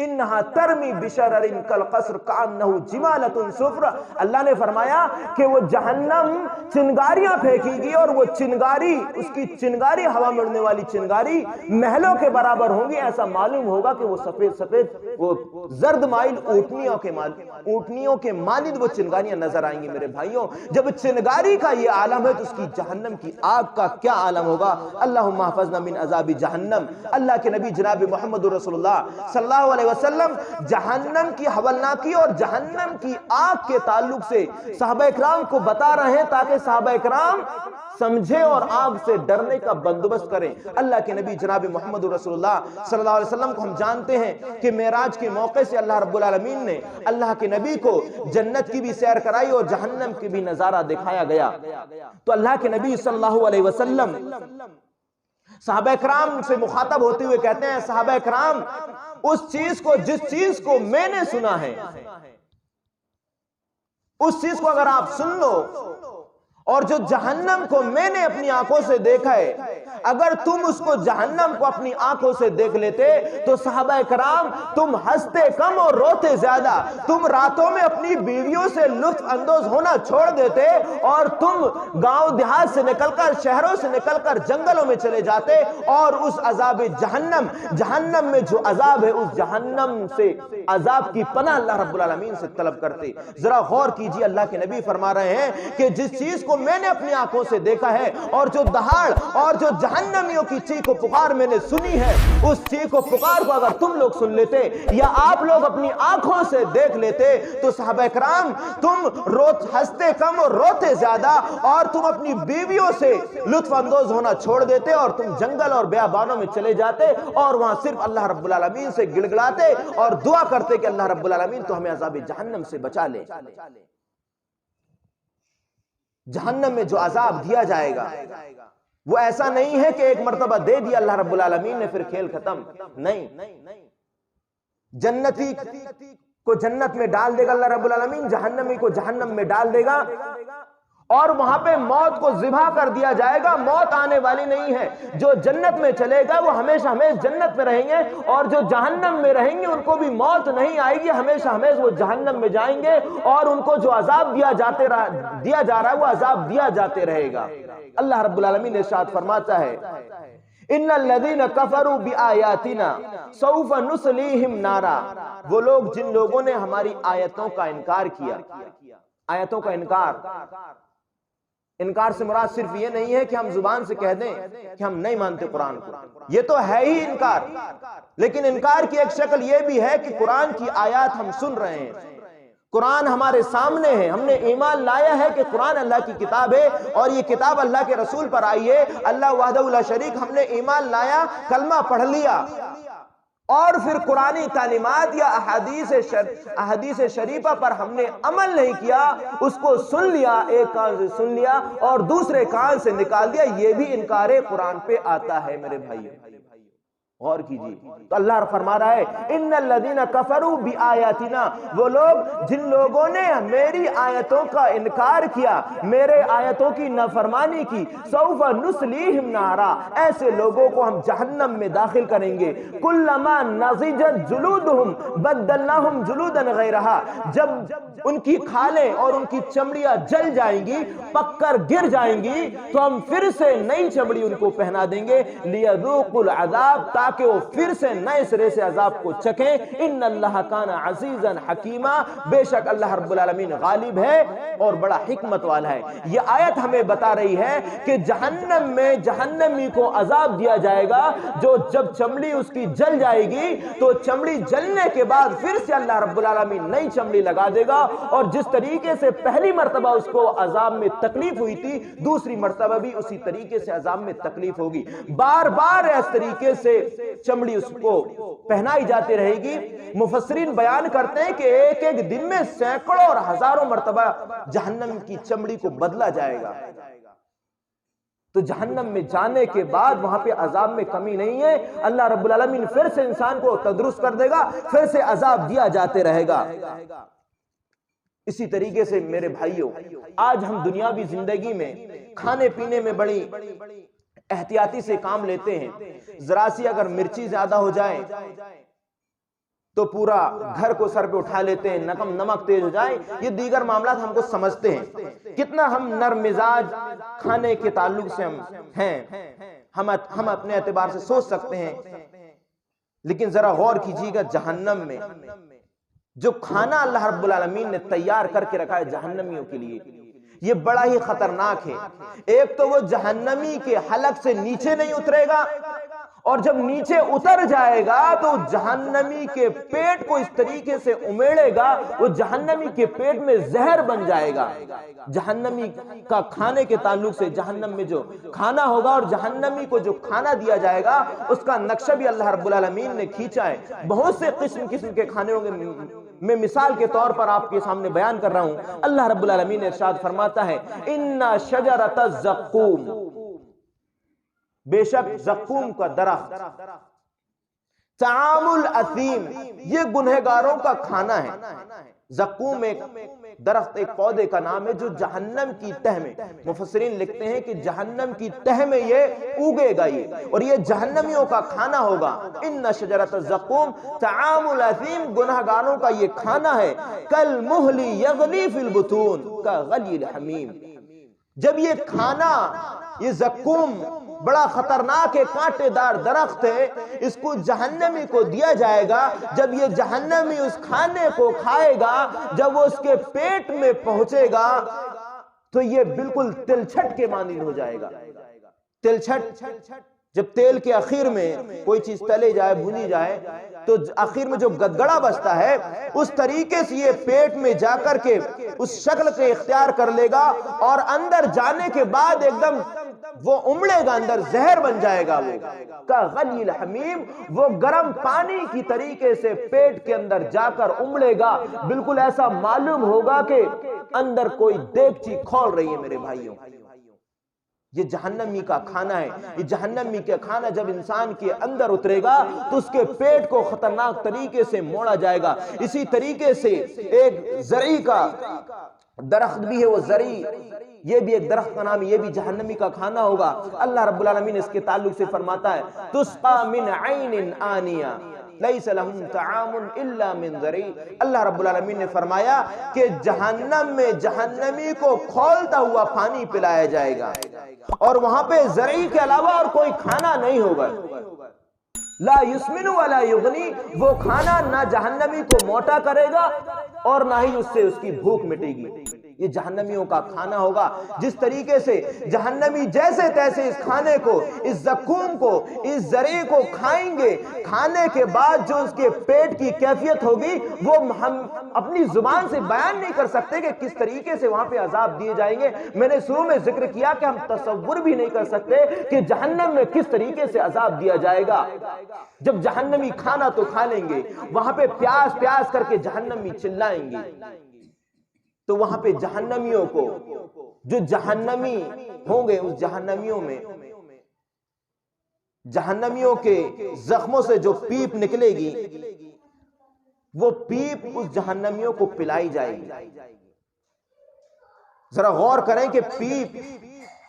انہا ترمی بشرر کالقصر کانہو جمالۃ صفر۔ اللہ نے فرمایا کہ وہ جہنم چنگاریاں پھینکے گی، اور وہ چنگاری، اس کی چنگاری، ہوا میں اڑنے والی چنگاری محلوں کے برابر ہوں گی۔ ایسا معلوم ہوگا کہ وہ سفید سفید، وہ زرد مائل اونٹنیوں کے مانند وہ چنگاریاں نظر آئیں گی۔ میرے بھائیوں، جب چنگاری کا یہ عالم ہے تو اس کی جہنم کی آگ کا کیا عالم ہوگا۔ اللہم احفظنا من عذاب جہنم۔ اللہ کے نبی جناب محمد رسول اللہ صلی اللہ علیہ وسلم جہنم کی ہولناکی اور جہنم کی آگ کے تعلق سے صحابہ اکرام کو بتا رہے ہیں، تاکہ صحابہ اکرام سمجھے اور آگ سے ڈرنے کا بندوبست کریں۔ اللہ کے نبی جناب محمد رسول اللہ صلی اللہ علیہ وسلم کو ہم جانتے ہیں کہ معراج کے موقع سے اللہ رب العالمین نے اللہ کے نبی کو جنت کی بھی سیر کرائی اور جہنم کی بھی نظارہ دکھایا گیا۔ تو اللہ کے نبی صلی اللہ علیہ وسلم صحابہ کرام سے مخاطب ہوتے ہوئے کہتے ہیں، صحابہ کرام اس چیز کو، جس چیز کو میں نے سنا ہے، اس چیز کو اگر آپ سن لو، اور جو جہنم کو میں نے اپنی آنکھوں سے دیکھا ہے، اگر تم اس کو جہنم کو اپنی آنکھوں سے دیکھ لیتے تو صحابہ کرام تم ہنستے کم اور روتے زیادہ، تم راتوں میں اپنی بیویوں سے لطف اندوز ہونا چھوڑ دیتے، اور تم گاؤں دیہات سے نکل کر، شہروں سے نکل کر جنگلوں میں چلے جاتے، اور اس عذاب جہنم میں جو عذاب ہے، اس جہنم سے عذاب کی پناہ اللہ رب العالمین سے طلب کرتے۔ ذرا غور کیجئے، اللہ کے نبی فرما رہے ہیں کہ جس چیز کو میں نے اپنی آنکھوں سے دیکھا ہے، اور جو دہاڑ اور جو جہنمیوں کی چیخ و پکار میں نے سنی ہے، اس چیخ و پکار کو اگر تم لوگ سن لیتے یا آپ لوگ اپنی آنکھوں سے دیکھ لیتے تو صحابہ کرام تم ہنستے کم اور روتے زیادہ، اور تم اپنی بیویوں سے لطف اندوز ہونا چھوڑ دیتے، اور تم جنگل اور بیابانوں میں چلے جاتے، اور وہاں صرف اللہ رب العالمین سے گڑ گڑاتے اور دعا کرتے کہ اللہ رب العالمین تو ہمیں عذاب جہنم سے بچا لے۔ جہنم میں جو عذاب دیا جائے گا وہ ایسا نہیں ہے کہ ایک مرتبہ دے دیا اللہ رب العالمین نے پھر کھیل ختم، نہیں۔ جنتی کو جنت میں ڈال دے گا اللہ رب العالمین، جہنمی کو جہنم میں ڈال دے گا، اور وہاں پہ موت کو ذبح کر دیا جائے گا۔ موت آنے والی نہیں ہے۔ جو جنت میں چلے گا وہ ہمیشہ ہمیشہ جنت میں رہیں گے، اور جو جہنم میں رہیں گے ان کو بھی موت نہیں آئے گی، ہمیشہ ہمیشہ وہ جہنم میں جائیں گے، اور ان کو جو عذاب دیا جا رہا ہے وہ عذاب دیا جاتے رہے گا۔ اللہ رب العالمین ارشاد فرماتا ہے، ان الذین کفروا بآیاتنا سوف نصلیہم نارا۔ وہ لوگ جن لوگوں نے ہماری آیتوں کا انکار کیا۔ آیتوں کا انکار سے مراد صرف یہ نہیں ہے کہ ہم زبان سے کہہ دیں کہ ہم نہیں مانتے قرآن کو، یہ تو ہے ہی انکار، لیکن انکار کی ایک شکل یہ بھی ہے کہ قرآن کی آیات ہم سن رہے ہیں، قرآن ہمارے سامنے ہے، ہم نے ایمان لایا ہے کہ قرآن اللہ کی کتاب ہے، اور یہ کتاب اللہ کے رسول پر آئی ہے، اللہ وحدہ لا شریک، ہم نے ایمان لایا، کلمہ پڑھ لیا، اور پھر قرآنی تعلیمات یا احادیث شریفہ پر ہم نے عمل نہیں کیا، اس کو سن لیا، ایک کان سے سن لیا اور دوسرے کان سے نکال دیا، یہ بھی انکار قرآن پہ آتا ہے میرے بھائی۔ غور کیجیے، تو اللہ فرما رہا ہے ان الذین کفروا بآیاتنا، وہ لوگ جن لوگوں نے میری آیتوں کا انکار کیا، میرے آیتوں کی نافرمانی کی، سوف نصلیہم نارا، ایسے لوگوں کو ہم جہنم میں داخل کریں گے، کلما نضجت جلودہم بدلناہم جلودا غیرہا، جب ان کی کھالیں اور ان کی چمڑیاں جل جائیں گی، پک کر گر جائیں گی، تو ہم پھر سے نئی چمڑی ان کو پہنا دیں گے، لیذوقوا العذاب، تاکہ وہ پھر سے نئے سرے سے عذاب کو چکیں۔ ان اللہ کان عزیزا حکیما، بے شک اللہ رب العالمین غالب ہے اور بڑا حکمت والا ہے۔ یہ آیت ہمیں بتا رہی ہے کہ جہنم میں جہنمی کو عذاب دیا جائے گا، جو جب چمڑی اس کی جل جائے گی تو چمڑی جلنے کے بعد پھر سے اللہ رب العالمین نئی چمڑی لگا دے گا، اور جس طریقے سے پہلی مرتبہ اس کو عذاب میں تکلیف ہوئی تھی، دوسری مرتبہ بھی اسی طریقے سے عذاب میں تکلیف ہوگی، بار بار اس طریقے سے چمڑی اس کو پہنائی جاتی رہے گی۔ مفسرین بیان کرتے ہیں کہ ایک ایک دن میں سینکڑوں اور ہزاروں مرتبہ جہنم کی چمڑی کو بدلا جائے گا۔ تو جہنم میں جانے کے بعد وہاں پہ عذاب میں کمی نہیں ہے، اللہ رب العالمین پھر سے انسان کو تندرست کر دے گا، پھر سے عذاب دیا جاتے رہے گا۔ اسی طریقے سے میرے بھائیوں، آج ہم دنیاوی زندگی میں کھانے پینے میں بڑی احتیاطی سے کام لیتے ہیں، ذرا سی اگر مرچی زیادہ ہو جائے تو پورا گھر کو سر پہ اٹھا لیتے ہیں، نمک تیز ہو جائے، یہ دیگر معاملات ہم کو سمجھتے ہیں، کتنا ہم نرم مزاج کھانے کے تعلق سے ہم ہیں، ہم اپنے اعتبار سے سوچ سکتے ہیں، لیکن ذرا غور کیجیے گا جہنم میں جو کھانا اللہ رب العالمین نے تیار کر کے رکھا ہے جہنمیوں کے لیے، یہ بڑا ہی خطرناک ہے۔ ایک تو وہ جہنمی کے حلق سے نیچے نہیں اترے گا، اور جب نیچے اتر جائے گا تو جہنمی کے پیٹ کو اس طریقے سے امیڑے گا، وہ جہنمی کے پیٹ میں زہر بن جائے گا۔ جہنمی کا کھانے کے تعلق سے جہنم میں جو کھانا ہوگا اور جہنمی کو جو کھانا دیا جائے گا، اس کا نقشہ بھی اللہ رب العالمین نے کھینچا ہے۔ بہت سے قسم کے کھانے ہوں گے، میں مثال کے طور پر آپ کے سامنے بیان کر رہا ہوں۔ اللہ رب العالمین نے ارشاد فرماتا ہے اِنَّ شَجَرَتَ الزَّقُّومِ، بے شک زقوم کا درخت، طعام الاثیم، یہ گنہگاروں کا کھانا ہے۔ زقوم ایک درخت، ایک پودے کا نام ہے جو جہنم کی تہ میں، مفسرین لکھتے ہیں کہ جہنم کی تہ میں یہ اگے گا، اور یہ جہنمیوں کا کھانا ہوگا۔ ان شجرۃ الزقوم طعام الاثیم، گنہگاروں کا یہ کھانا ہے۔ کالمہل یغلی فی البطون کغلی الحمیم، جب یہ کھانا، یہ زقوم بڑا خطرناک ہے، کانٹے دار درخت ہے، اس کو جہنمی کو دیا جائے گا، جب یہ جہنمی اس کھانے کو کھائے گا، جب وہ اس کے پیٹ میں پہنچے گا تو یہ بالکل تلچھٹ کے مانند ہو جائے گا۔ تلچھٹ، جب تیل کے اخیر میں کوئی چیز تلے جائے، بھونی جائے، تو اخیر میں جو گدگڑا بچتا ہے، اس طریقے سے یہ پیٹ میں جا کر کے اس شکل کو اختیار کر لے گا، اور اندر جانے کے بعد ایک دم وہ امڑے گا، اندر زہر بن جائے گا، وہ کغلی الحمیم، وہ گرم پانی کی طریقے سے پیٹ کے اندر جا کر امڑے گا، بالکل ایسا معلوم ہوگا کہ اندر کوئی دیگچی کھول رہی ہے۔ میرے بھائیوں، یہ جہنمی کا کھانا ہے۔ یہ جہنمی کا کھانا جب انسان کے اندر اترے گا تو اس کے پیٹ کو خطرناک طریقے سے موڑا جائے گا۔ اسی طریقے سے ایک زرعی کا درخت بھی ہے، وہ زرعی، یہ بھی ایک درخت کا نام ہے، یہ بھی جہنمی کا کھانا ہوگا۔ اللہ رب العالمین اس کے تعلق سے فرماتا ہے تسقى من عین آنیہ لیس لهم طعام الا من ضریع۔ اللہ رب العالمین نے فرمایا کہ جہنم میں جہنمی کو کھولتا ہوا پانی پلایا جائے گا، اور وہاں پہ زرعی کے علاوہ اور کوئی کھانا نہیں ہوگا۔ لا یسمن ولا یغنی، وہ کھانا نہ جہنمی کو موٹا کرے گا اور نہ ہی اس سے اس کی بھوک مٹے گی۔ یہ جہنمیوں کا کھانا ہوگا۔ جس طریقے سے جہنمی جیسے تیسے اس کھانے کو، اس زقوم کو، اس زرعی کو کھائیں گے، کھانے کے بعد جو اس کے پیٹ کی کیفیت ہوگی وہ ہم اپنی زبان سے بیان نہیں کر سکتے کہ کس طریقے سے وہاں پہ عذاب دیے جائیں گے۔ میں نے شروع میں ذکر کیا کہ ہم تصور بھی نہیں کر سکتے کہ جہنم میں کس طریقے سے عذاب دیا جائے گا۔ جب جہنمی کھانا تو کھا لیں گے، وہاں پہ پیاس پیاس کر کے جہنمی چلائیں گے، تو وہاں پہ جہنمیوں کو، جو جہنمی ہوں گے، اس جہنمیوں میں جہنمیوں کے زخموں سے جو پیپ نکلے گی، وہ پیپ اس جہنمیوں کو پلائی جائے گی۔ ذرا غور کریں کہ پیپ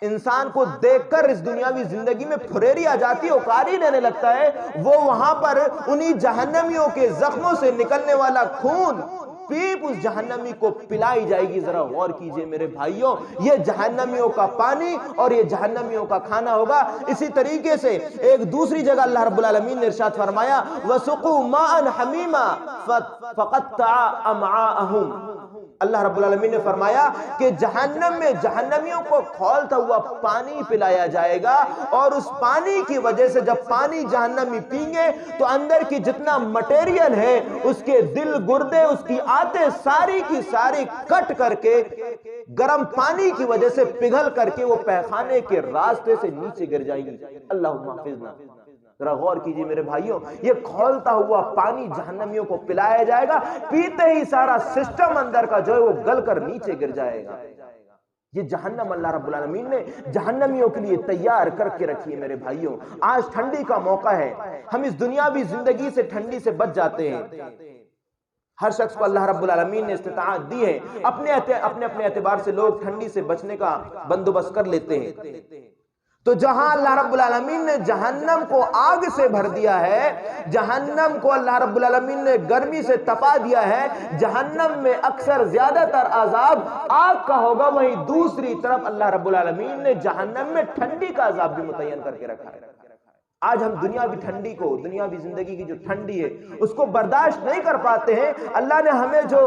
انسان کو دیکھ کر اس دنیاوی زندگی میں پھریری آ جاتی ہے، اوکاری لینے لگتا ہے، وہ وہاں پر انہی جہنمیوں کے زخموں سے نکلنے والا خون پیپ اس جہنمی کو پلائی جائے گی۔ ذرا غور کیجئے میرے بھائیوں، یہ جہنمیوں کا پانی اور یہ جہنمیوں کا کھانا ہوگا۔ اسی طریقے سے ایک دوسری جگہ اللہ رب العالمین نے ارشاد فرمایا وَسُقُوا مَاءً حَمِيمًا فَقَطَّعَ أَمْعَاءَهُمْ۔ اللہ رب العالمین نے فرمایا کہ جہنم میں جہنمیوں کو کھولتا ہوا پانی پلایا جائے گا، اور اس پانی کی وجہ سے جب پانی جہنمی پئیں گے تو اندر کی جتنا مٹیریل ہے، اس کے دل، گردے، اس کی آتیں ساری کی ساری کٹ کر کے گرم پانی کی وجہ سے پگھل کر کے وہ پیخانے کے راستے سے نیچے گر جائیں گی۔ اللہم حافظنا۔ ذرا غور کیجئے میرے بھائیوں، یہ کھولتا ہوا پانی جہنمیوں کو پلایا جائے گا، پیتے ہی سارا سسٹم اندر کا جو ہے وہ گل کر نیچے گر جائے گا۔ یہ جہنم اللہ رب العالمین نے جہنمیوں کے لیے تیار کر کے رکھی ہے میرے بھائیوں۔ آج ٹھنڈی کا موقع ہے، ہم اس دنیاوی زندگی سے ٹھنڈی سے بچ جاتے ہیں۔ ہر شخص کو اللہ رب العالمین نے استطاعت دی ہے، اپنے اعتبار سے لوگ ٹھنڈی سے بچنے کا بندوبست کر لیتے ہیں۔ تو جہاں اللہ رب العالمین نے جہنم کو آگ سے بھر دیا ہے، جہنم کو اللہ رب العالمین نے گرمی سے تپا دیا ہے، جہنم میں اکثر زیادہ تر عذاب آگ کا ہوگا، وہیں دوسری طرف اللہ رب العالمین نے جہنم میں ٹھنڈی کا عذاب بھی متعین کر کے رکھا ہے۔ آج ہم دنیاوی ٹھنڈی کو، دنیاوی زندگی کی جو ٹھنڈی ہے اس کو برداشت نہیں کر پاتے ہیں۔ اللہ نے ہمیں جو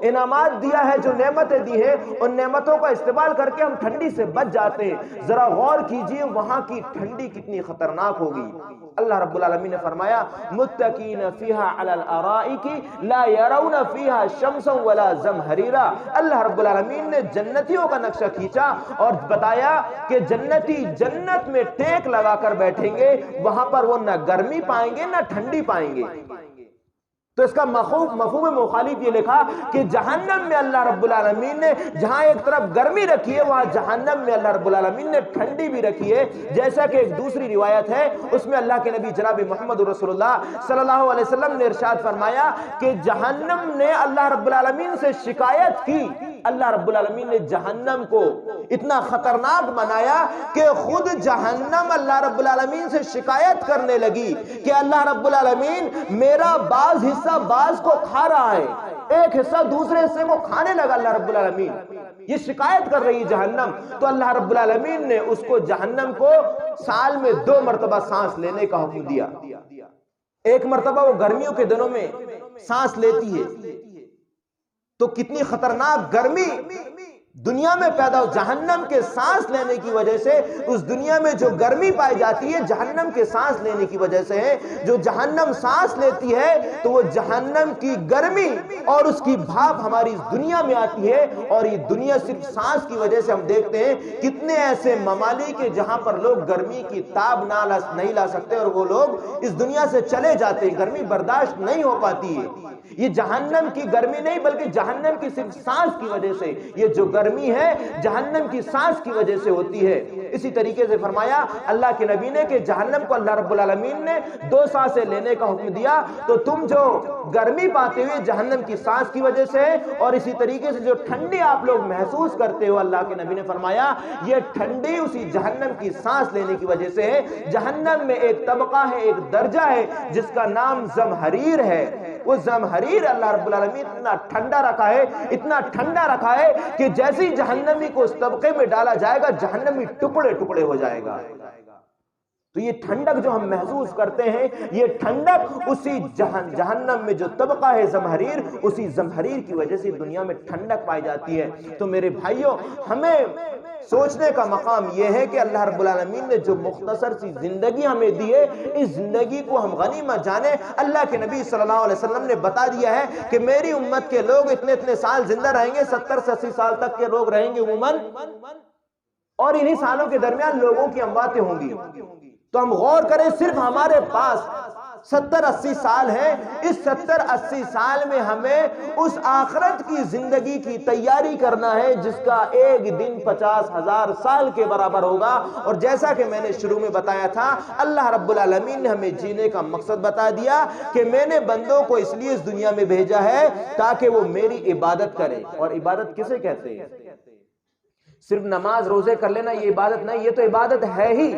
انعامات دیا ہے، جو نعمتیں دی ہیں، ان نعمتوں کا استعمال کر کے ہم ٹھنڈی سے بچ جاتے ہیں۔ ذرا غور کیجئے وہاں کی ٹھنڈی کتنی خطرناک ہوگی۔ اللہ رب العالمین نے فرمایا متکئین فیہا علی الارائک لا یرون فیہا شمسا ولا زمہریرا۔ اللہ رب العالمین نے جنتیوں کا نقشہ کھینچا اور بتایا کہ جنتی جنت میں ٹیک لگا کر بیٹھیں گے، وہاں پر وہ نہ گرمی پائیں گے نہ ٹھنڈی پائیں گے۔ تو اس کا مفہوم مخالف یہ لکھا کہ جہنم میں اللہ رب العالمین نے جہاں ایک طرف گرمی رکھی ہے، وہاں جہنم میں اللہ رب العالمین نے ٹھنڈی بھی رکھی ہے۔ جیسا کہ ایک دوسری روایت ہے، اس میں اللہ کے نبی جناب محمد رسول اللہ صلی اللہ علیہ وسلم نے ارشاد فرمایا کہ جہنم نے اللہ رب العالمین سے شکایت کی۔ اللہ رب العالمین نے جہنم کو اتنا خطرناک بنایا کہ خود جہنم اللہ رب العالمین سے شکایت کرنے لگی کہ اللہ رب العالمین میرا بعض حصہ بعض کو کھا رہا ہے، ایک حصہ دوسرے حصے کو کھانے لگا اللہ رب العالمین۔ یہ شکایت کر رہی جہنم، تو اللہ رب العالمین نے اس کو جہنم کو سال میں 2 مرتبہ سانس لینے کا حکم دیا۔ ایک مرتبہ وہ گرمیوں کے دنوں میں سانس لیتی ہے، تو کتنی خطرناک گرمی دنیا میں پیدا ہو، جہنم کے سانس لینے کی وجہ سے اس دنیا میں جو گرمی پائی جاتی ہے جہنم کے سانس لینے کی وجہ سے ہے۔ جو جہنم سانس لیتی ہے تو وہ جہنم کی گرمی اور اس کی بھاپ ہماری اس دنیا میں آتی ہے، اور یہ دنیا صرف سانس کی وجہ سے ہم دیکھتے ہیں کتنے ایسے ممالک ہیں جہاں پر لوگ گرمی کی تاب نہیں لا سکتے اور وہ لوگ اس دنیا سے چلے جاتے ہیں، گرمی برداشت نہیں ہو پاتی ہے۔ یہ جہنم کی گرمی نہیں بلکہ جہنم کی صرف سانس کی وجہ سے، یہ جو گرمی ہے جہنم کی سانس کی وجہ سے ہوتی ہے۔ اسی طریقے سے فرمایا اللہ کے نبی نے کہ جہنم کو اللہ رب العالمین نے 2 سانسیں لینے کا حکم دیا، تو تم جو گرمی پاتے ہوئے جہنم کی سانس کی وجہ سے، اور اسی طریقے سے جو ٹھنڈی آپ لوگ محسوس کرتے ہو، اللہ کے نبی نے فرمایا یہ ٹھنڈی اسی جہنم کی سانس لینے کی وجہ سے ہے۔ جہنم میں ایک طبقہ ہے، ایک درجہ ہے جس کا نام زمہریر ہے۔ وہ زمہریر اللہ رب العالمین اتنا ٹھنڈا رکھا ہے، اتنا ٹھنڈا رکھا ہے کہ جیسے جہنمی کو اس طبقے میں ڈالا جائے گا جہنمی ٹکڑے ٹکڑے ہو جائے گا۔ تو یہ ٹھنڈک جو ہم محسوس کرتے ہیں، یہ ٹھنڈک اسی جہنم میں جو طبقہ ہے زمہریر، اسی زمہریر کی وجہ سے دنیا میں ٹھنڈک پائی جاتی ہے۔ تو میرے بھائیوں، ہمیں سوچنے کا مقام یہ ہے کہ اللہ رب العالمین نے جو مختصر سی زندگی ہمیں دی ہے، اس زندگی کو ہم غنیمت جانیں۔ اللہ کے نبی صلی اللہ علیہ وسلم نے بتا دیا ہے کہ میری امت کے لوگ اتنے سال زندہ رہیں گے، 70 سے 80 سال تک کے لوگ رہیں گے عموماً، اور انہی سالوں کے درمیان لوگوں کی امواتیں ہوں گی۔ تو ہم غور کریں، صرف ہمارے پاس 70-80 سال ہیں، اس 70-80 سال میں ہمیں اس آخرت کی زندگی کی تیاری کرنا ہے جس کا ایک دن 50,000 سال کے برابر ہوگا۔ اور جیسا کہ میں نے شروع میں بتایا تھا، اللہ رب العالمین نے ہمیں جینے کا مقصد بتا دیا کہ میں نے بندوں کو اس لیے اس دنیا میں بھیجا ہے تاکہ وہ میری عبادت کریں۔ اور عبادت کسے کہتے ہیں؟ صرف نماز روزے کر لینا یہ عبادت نہیں، یہ تو عبادت ہے ہی۔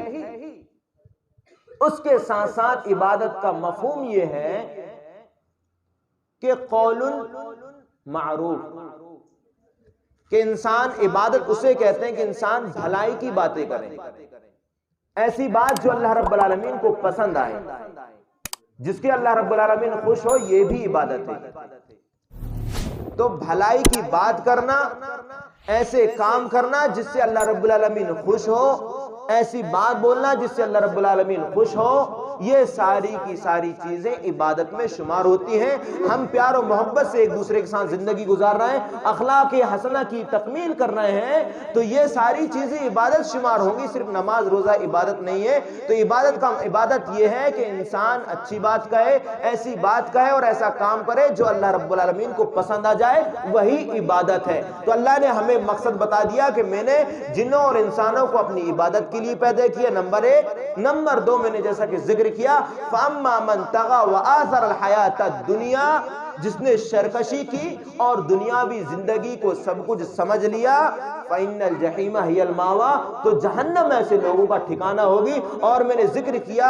اس کے ساتھ ساتھ عبادت کا مفہوم یہ ہے کہ قول معروف، کہ انسان، عبادت اسے کہتے ہیں کہ انسان بھلائی کی باتیں کرے، ایسی بات جو اللہ رب العالمین کو پسند آئے، جس کے اللہ رب العالمین خوش ہو، یہ بھی عبادت ہے۔ تو بھلائی کی بات کرنا، ایسے کام کرنا جس سے اللہ رب العالمین خوش ہو، ایسی بات بولنا جس سے اللہ رب العالمین خوش ہو، یہ ساری کی ساری چیزیں عبادت میں شمار ہوتی ہیں۔ ہم پیار و محبت سے ایک دوسرے کے ساتھ زندگی گزار رہے ہیں، اخلاق حسنہ کی تکمیل کر رہے ہیں، تو یہ ساری چیزیں عبادت شمار ہوں گی۔ صرف نماز روزہ عبادت نہیں ہے۔ تو عبادت یہ ہے کہ انسان اچھی بات کہے، ایسی بات کہے اور ایسا کام کرے جو اللہ رب العالمین کو پسند آ جائے، وہی عبادت ہے۔ تو اللہ نے ہمیں مقصد بتا دیا کہ میں نے جنوں اور انسانوں کو اپنی عبادت کی کے لیے پیدا کیا، نمبر 1۔ نمبر 2 میں نے جیسا کہ ذکر کیا فَأَمَّا مَنْ طَغَى وَآثَرَ الْحَيَاةَ الدُّنْيَا، جس نے سرکشی کی اور دنیاوی زندگی کو سب کچھ سمجھ لیا، فَإِنَّ الْجَحِيمَ هِيَ الْمَأْوَىٰ، تو جہنم ایسے لوگوں کا ٹھکانہ ہوگی۔ اور میں نے ذکر کیا،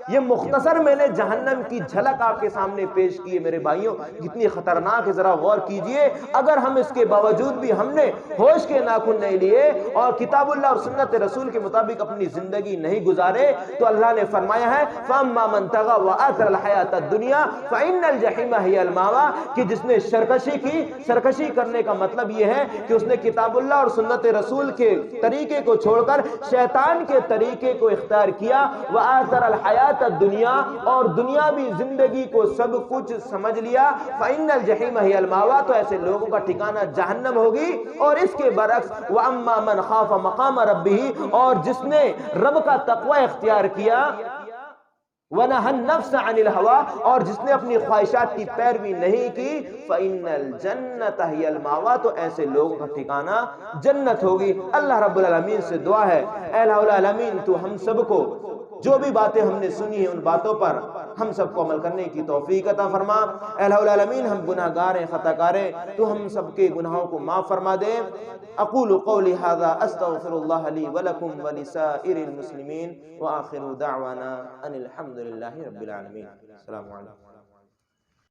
یہ مختصر میں نے جہنم کی جھلک آپ کے سامنے پیش کی ہے میرے بھائیوں، کتنی خطرناک ہے، ذرا غور کیجئے۔ اگر ہم اس کے باوجود بھی ہم نے ہوش کے ناخن نہیں لیے اور کتاب اللہ اور سنت رسول کے مطابق اپنی زندگی نہیں گزارے، تو اللہ نے فرمایا ہے فَأَمَّا مَنْ طَغَى وَآثَرَ الْحَيَاةَ الدُّنْيَا فَإِنَّ الْجَحِيمَ هِيَ الْمَأْوَىٰ، کہ جس نے سرکشی کی، سرکشی کرنے کا مطلب یہ ہے کہ اس نے کتاب اللہ اور سنت رسول کے طریقے کو چھوڑ کر شیطان کے طریقے کو اختیار کیا، وآثر الحیات الدنیا، اور دنیاوی زندگی کو سب کچھ سمجھ لیا، فإن الجحیم ہی المأویٰ، تو ایسے لوگوں کا ٹھکانہ جہنم ہوگی۔ اور اس کے برعکس وأما من خاف مقام ربہ، اور جس نے رب کا تقوی اختیار کیا، وَنَهَى النَّفْسَ عَنِ الْهَوَىٰ، اور جس نے اپنی خواہشات کی پیروی نہیں کی، فَإِنَّ الْجَنَّةَ هِيَ الْمَأْوَىٰ، تو ایسے لوگوں کا ٹھکانہ جنت ہوگی۔ اللہ رب العالمین سے دعا ہے، اے الہ العالمین تو ہم سب کو جو بھی باتیں ہم نے سنی ہیں ان باتوں پر ہم سب کو عمل کرنے کی توفیق عطا فرما۔ اے الہ العالمین ہم گناہگار ہیں، خطا کار ہیں، تو ہم سب کے گناہوں کو معاف فرما دے۔ اقول قولی ھذا استغفر اللہ لی ولکم ولسائر المسلمین، وآخر دعوانا ان الحمد للہ رب العالمین۔ السلام علیکم۔